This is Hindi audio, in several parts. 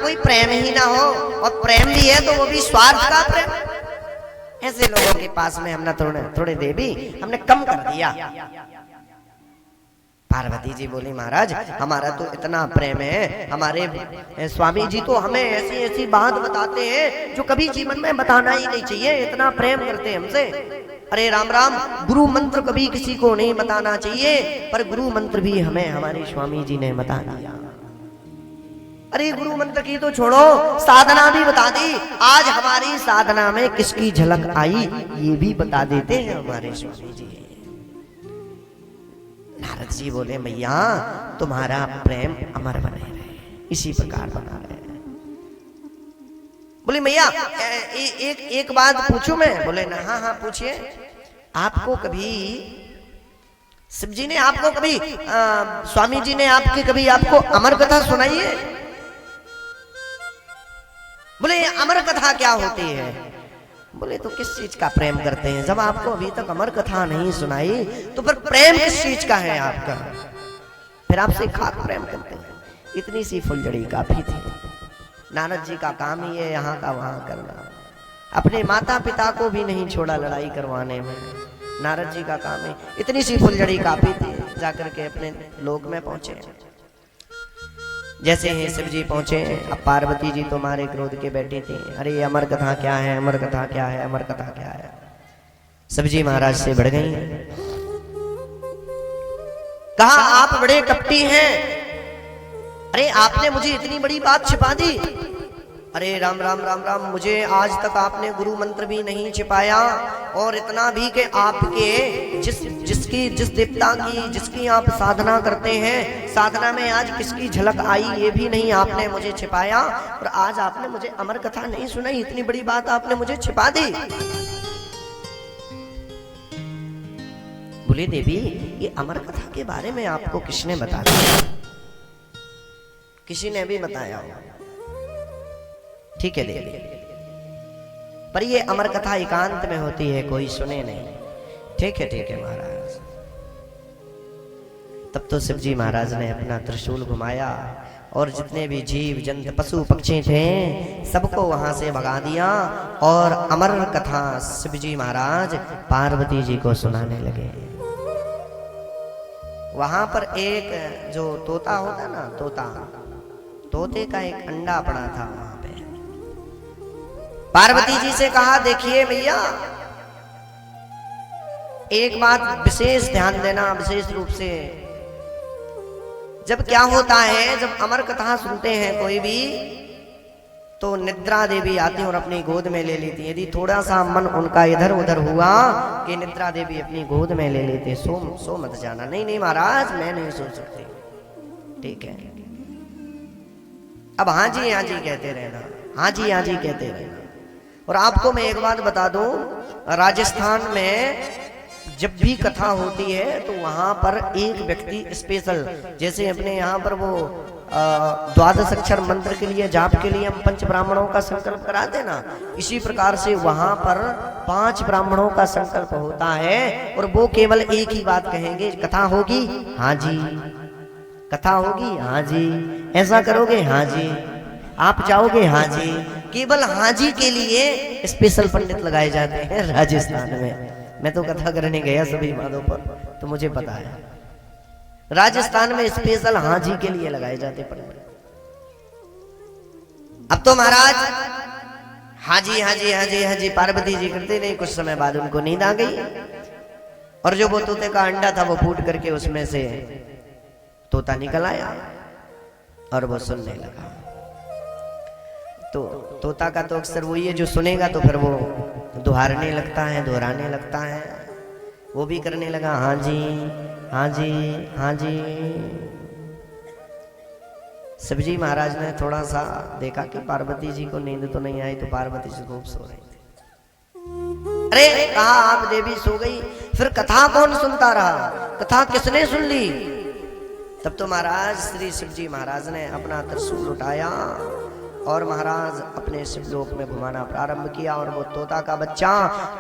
कोई प्रेम ही ना हो, और प्रेम भी है तो वो भी स्वार्थ का प्रेम। ऐसे लोगों के पास में हमने थोड़े देवी हमने कम कर दिया। पार्वती जी बोली महाराज हमारा तो इतना प्रेम है, हमारे स्वामी जी तो हमें ऐसी ऐसी बात बताते हैं जो कभी जीवन में बताना ही नहीं चाहिए, इतना प्रेम करते हैं हमसे। अरे राम राम, गुरु मंत्र कभी किसी को नहीं बताना चाहिए, पर गुरु मंत्र भी हमें हमारे स्वामी जी ने बता दिया। अरे गुरु मंत्र की तो छोड़ो, साधना भी बता दी। आज हमारी साधना में किसकी झलक आई ये भी बता देते हैं हमारे स्वामी जी। नारद जी बोले मैया तुम्हारा प्रेम अमर बने रहे, इसी प्रकार बना रहे। बोले मैया एक बात पूछूं मैं? बोले ना, हाँ हाँ पूछिए। आपको कभी शिव जी ने आपको कभी स्वामी जी ने कभी आपको अमर कथा सुनाई है? बोले अमर कथा क्या होती है? बोले तो किस चीज का प्रेम करते हैं? जब आपको अभी तक अमर कथा नहीं सुनाई तो फिर प्रेम किस चीज का है आपका? फिर आपसे खाक प्रेम करते हैं। इतनी सी फुलझड़ी काफी थी। नारद जी का काम ही है यहाँ का वहां करना। अपने माता पिता को भी नहीं छोड़ा लड़ाई करवाने में। नारद जी का काम है। इतनी सी फुलझड़ी काफी थी, जाकर के अपने लोक में पहुंचे। जैसे ही शिव जी पहुंचे, अब पार्वती जी तो मारे क्रोध के बैठी थी। अरे अमर कथा क्या है, अमर कथा क्या है, अमर कथा क्या है? शिव जी महाराज से बढ़ गई, कहा आप बड़े कपटी हैं। अरे आपने मुझे इतनी बड़ी बात छिपा दी। अरे राम राम राम राम, मुझे आज तक आपने गुरु मंत्र भी नहीं छिपाया, और इतना भी कि आपके जिस देवता की जिसकी आप साधना करते हैं, साधना में आज किसकी झलक आई ये भी नहीं आपने मुझे छिपाया, और आज आपने मुझे अमर कथा नहीं सुनाई। इतनी बड़ी बात आपने मुझे छिपा दी। बोले देवी ये अमर कथा के बारे में आपको किसने बता दिया? किसी ने भी बताया हो? ठीक है देवी, पर ये अमर कथा एकांत में होती है, कोई सुने नहीं। ठीक है महाराज। तब तो शिव जी महाराज ने अपना त्रिशूल घुमाया और जितने भी जीव जंतु पशु पक्षी थे सबको वहां से भगा दिया, और अमर कथा शिव जी महाराज पार्वती जी को सुनाने लगे। वहां पर एक जो तोता होता ना, तोते का एक अंडा पड़ा था वहां पे। पार्वती जी से कहा देखिए भैया एक बात विशेष ध्यान देना, विशेष रूप से। जब क्या होता है, जब अमर कथा सुनते हैं कोई भी, तो निद्रा देवी आती और अपनी गोद में ले लेती। यदि थोड़ा सा मन उनका इधर उधर हुआ कि निद्रा देवी अपनी गोद में ले लेते, सो मत जाना। नहीं महाराज मैं नहीं सो सकती। ठीक है, अब हाँ जी कहते रहना, हाँ जी कहते रहना। और आपको मैं एक बात बता दूं, राजस्थान में जब भी कथा होती है तो वहां पर एक व्यक्ति स्पेशल, जैसे अपने यहाँ पर वो द्वादश अक्षर मंत्र के लिए जाप के लिए हम 5 ब्राह्मणों का संकल्प कराते ना, इसी प्रकार से वहां पर 5 ब्राह्मणों का संकल्प होता है, और वो केवल एक ही बात कहेंगे, कथा होगी हाँ जी, कथा होगी हाँ जी, ऐसा करोगे हाँ जी, आप जाओगे हाँ जी। केवल हाँ जी के लिए स्पेशल पंडित लगाए जाते हैं राजस्थान में। मैं तो कथा करने गया सभी बातों पर, तो मुझे पता है राजस्थान में स्पेशल हाँ जी के लिए लगाए जाते पंडित। अब तो महाराज हाँ जी पार्वती जी करते नहीं। कुछ समय बाद उनको नींद आ गई, और जो वो तोते का अंडा था वो फूट करके उसमें से तोता निकल आया और वो सुनने लगा। तो तोता का तो अक्सर वही है, जो सुनेगा तो फिर वो दोहराने लगता है, दोहराने लगता है। वो भी करने लगा हाँ जी। शिव जी महाराज ने थोड़ा सा देखा कि पार्वती जी को नींद तो नहीं आई, तो पार्वती जी खूब सो रही थी। अरे कहा आप देवी सो गई, फिर कथा कौन सुनता रहा? कथा किसने सुन ली? तब तो महाराज श्री शिव जी महाराज ने अपना त्रिशूल उठाया और महाराज अपने शिवलोक में घुमाना प्रारंभ किया। और वो तोता का बच्चा,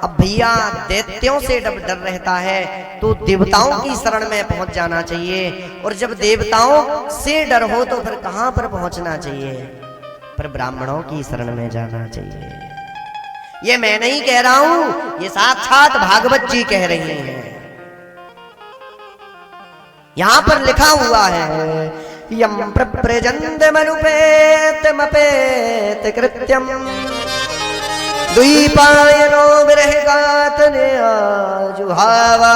अब भैया दैत्यों से डर रहता है तो देवताओं की शरण में पहुंच जाना चाहिए, और जब देवताओं से डर हो तो फिर कहां पर पहुंचना चाहिए? पर ब्राह्मणों की शरण में जाना चाहिए। ये मैं नहीं कह रहा हूं, ये साक्षात भागवत जी कह रही हैं। यहां पर लिखा हुआ है यम प्रप्रजन्त मनुपेत मपेत कृत्यम द्वीपायनो विरहगातने आजुहावा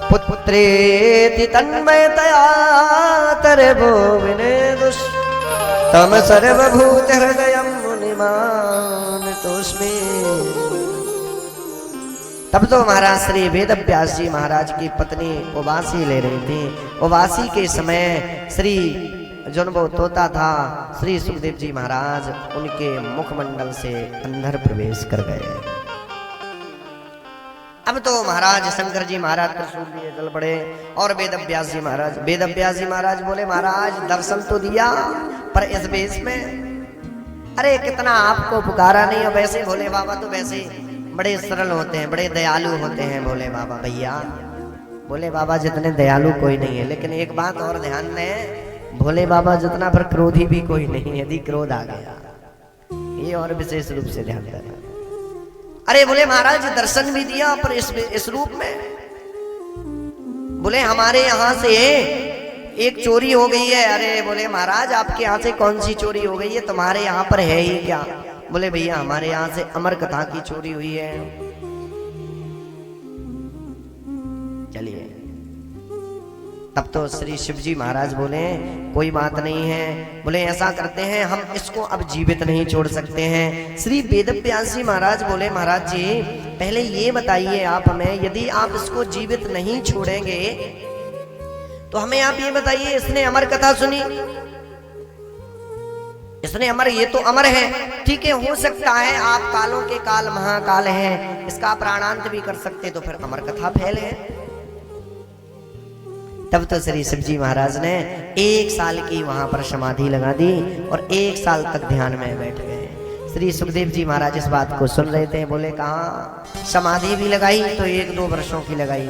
पुत्रेति तन्मयतया तरबो विनेदुष तम सर्वभूत हृदयं मुनिमान तोस्मि। तब तो महाराज श्री वेद व्यास जी महाराज की पत्नी उवासी ले रही थी। उवासी के समय श्री जो वो तोता था श्री सुखदेव जी महाराज उनके मुखमंडल से अंदर प्रवेश कर गए। अब तो महाराज शंकर जी महाराज त्रिशूल लिए चल पड़े और वेद व्यास जी महाराज बोले महाराज दर्शन तो दिया पर इस वेश में, अरे कितना आपको पुकारा नहीं। और वैसे भोले बाबा तो वैसे बड़े सरल होते हैं, बड़े दयालु होते हैं भोले बाबा। भैया भोले बाबा जितने दयालु कोई नहीं है, लेकिन एक बात और ध्यान दें, भोले बाबा जितना पर क्रोधी भी कोई नहीं। यदि क्रोध आ गया, ये और विशेष रूप से ध्यान देना। अरे बोले महाराज दर्शन भी दिया पर इस रूप में। बोले हमारे यहाँ से एक चोरी हो गई है। अरे बोले महाराज आपके यहाँ से कौन सी चोरी हो गई है, तुम्हारे यहाँ पर है ही क्या? बोले भैया हमारे यहाँ से अमर कथा की चोरी हुई है। चलिए तब तो श्री शिव जी महाराज बोले कोई बात नहीं है। बोले ऐसा करते हैं हम इसको अब जीवित नहीं छोड़ सकते हैं। श्री वेद व्यास जी महाराज बोले महाराज जी पहले ये बताइए आप हमें, यदि आप इसको जीवित नहीं छोड़ेंगे तो हमें आप ये बताइए, इसने अमर कथा सुनी, इसने अमर, ये तो अमर है, ठीक है, हो सकता है आप कालों के काल महाकाल हैं, इसका प्राणांत भी कर सकते, तो फिर अमर कथा फैले। तब तो श्री शिव जी महाराज ने 1 साल की वहां पर समाधि लगा दी और 1 साल तक ध्यान में बैठ गए। श्री सुखदेव जी महाराज इस बात को सुन रहे थे। बोले कहाँ समाधि भी लगाई तो 1-2 वर्षों की लगाई,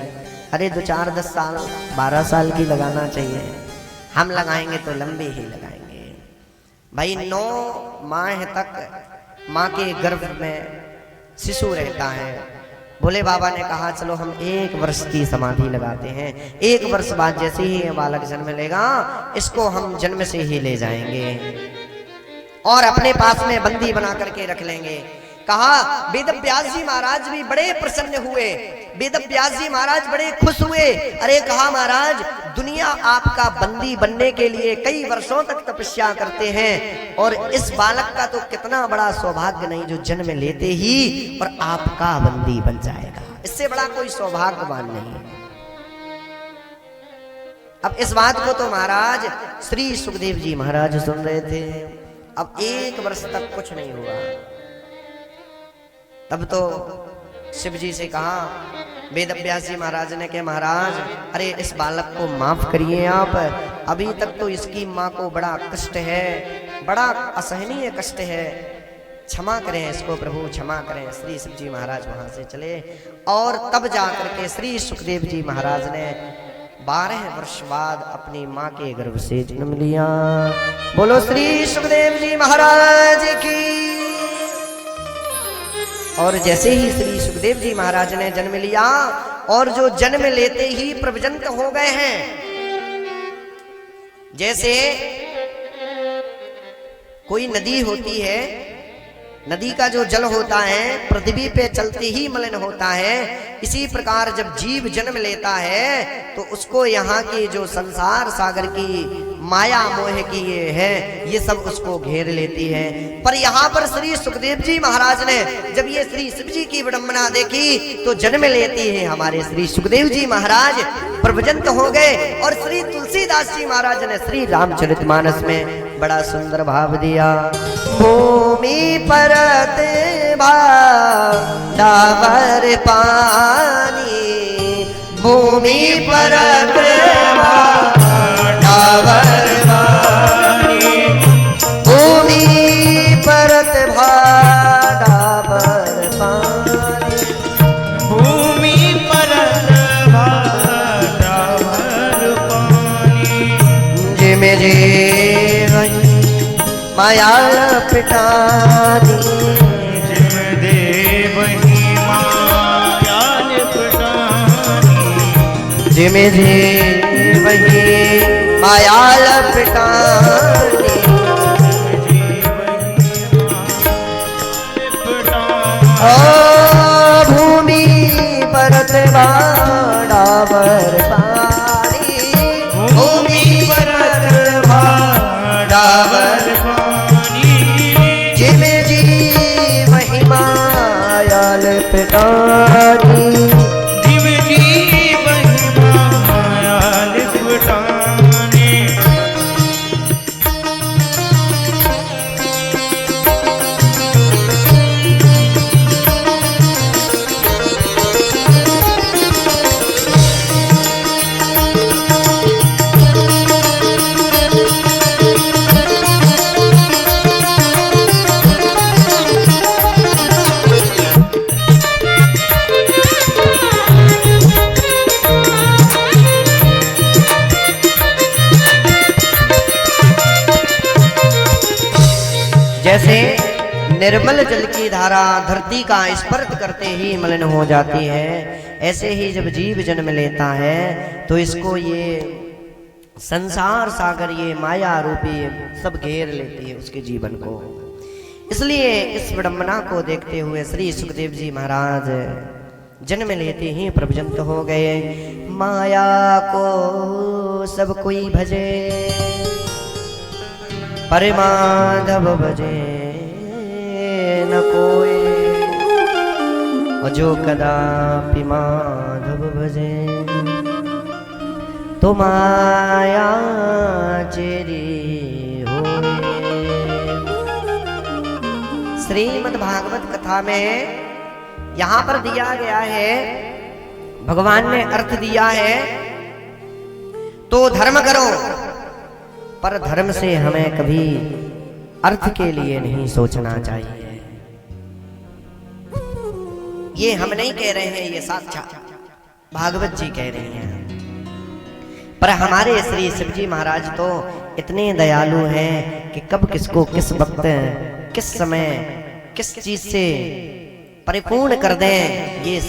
अरे 2, 4, 10 साल 12 साल की लगाना चाहिए। हम लगाएंगे तो लंबे ही लगाएंगे भाई। 9 माह तक माँ के गर्भ में शिशु रहता है। भोले बाबा ने कहा चलो हम 1 वर्ष की समाधि लगाते हैं। 1 वर्ष बाद जैसे ही ये बालक जन्म लेगा इसको हम जन्म से ही ले जाएंगे और अपने पास में बंदी बना करके रख लेंगे। कहा वेद व्यास जी महाराज भी बड़े प्रसन्न हुए, वेद व्यास जी महाराज बड़े खुश हुए। अरे कहा महाराज दुनिया आपका बंदी बनने के लिए कई वर्षों तक तपस्या करते हैं और इस बालक का तो कितना बड़ा सौभाग्य नहीं जो जन्म लेते ही और आपका बंदी बन जाएगा, इससे बड़ा कोई सौभाग्यवान नहीं। अब इस बात को तो महाराज श्री सुखदेव जी महाराज सुन रहे थे। अब 1 वर्ष तक कुछ नहीं हुआ। तब तो शिव जी से कहा, वेद व्यास जी महाराज ने कहा महाराज अरे इस बालक को माफ करिए आप, अभी तक तो इसकी माँ को बड़ा कष्ट है, बड़ा असहनीय कष्ट है, क्षमा करें इसको प्रभु, क्षमा करें। श्री शिव जी महाराज वहां से चले और तब जाकर के श्री सुखदेव जी महाराज ने 12 वर्ष बाद अपनी माँ के गर्भ से जन्म लिया। बोलो श्री सुखदेव जी महाराज की। और जैसे ही श्री सुखदेव जी महाराज ने जन्म लिया और जो जन्म लेते ही प्रवजंत हो गए हैं, जैसे कोई नदी होती है, नदी का जो जल होता है पृथ्वी पे चलते ही मलिन होता है, इसी प्रकार जब जीव जन्म लेता है तो उसको यहाँ की जो संसार सागर की माया मोह की ये है, ये सब उसको घेर लेती है। पर यहाँ पर श्री सुखदेव जी महाराज ने जब ये श्री शिव जी की विडंबना देखी तो जन्म लेती है हमारे श्री सुखदेव जी महाराज प्रवजंत हो गए। और श्री तुलसीदास जी महाराज ने श्री रामचरितमानस में बड़ा सुंदर भाव दिया। भूमि परत डाबर पानी, भूमि परत डाबर पानी, भूमि परत डाबर पानी, भूमि परत डाबर पानी, जिम जीवन माया पिटानी, जिम दे वही माया लिपटानी, जिम दे वही माया पिटानी। ओ भूमि परत बाड़ावर पानी, भूमि परत डावर पानी, जिम जी वही माया पिटानी, जिम जी वही माया लिपटानी। जैसे निर्मल जल की धारा धरती का स्पर्श करते ही मलिन हो जाती है, ऐसे ही जब जीव जन्म लेता है तो इसको ये संसार सागर, ये माया रूपी सब घेर लेती है उसके जीवन को। इसलिए इस विडंबना को देखते हुए श्री सुखदेव जी महाराज जन्म लेते ही प्रभजंत हो गए। माया को सब कोई भजे, पर माधव भजे न कोई, और जो कदापि माधव भजे तो माया चेरी होए। श्रीमद् भागवत कथा में यहाँ पर दिया गया है, भगवान ने अर्थ दिया है, तो धर्म करो, पर धर्म से हमें कभी अर्थ के लिए नहीं सोचना चाहिए। ये हम नहीं कह रहे हैं, ये साक्षात भागवत जी कह रहे हैं। पर हमारे श्री शिवजी महाराज तो इतने दयालु हैं कि कब किसको किस वक्त किस समय किस चीज से परिपूर्ण कर दें ये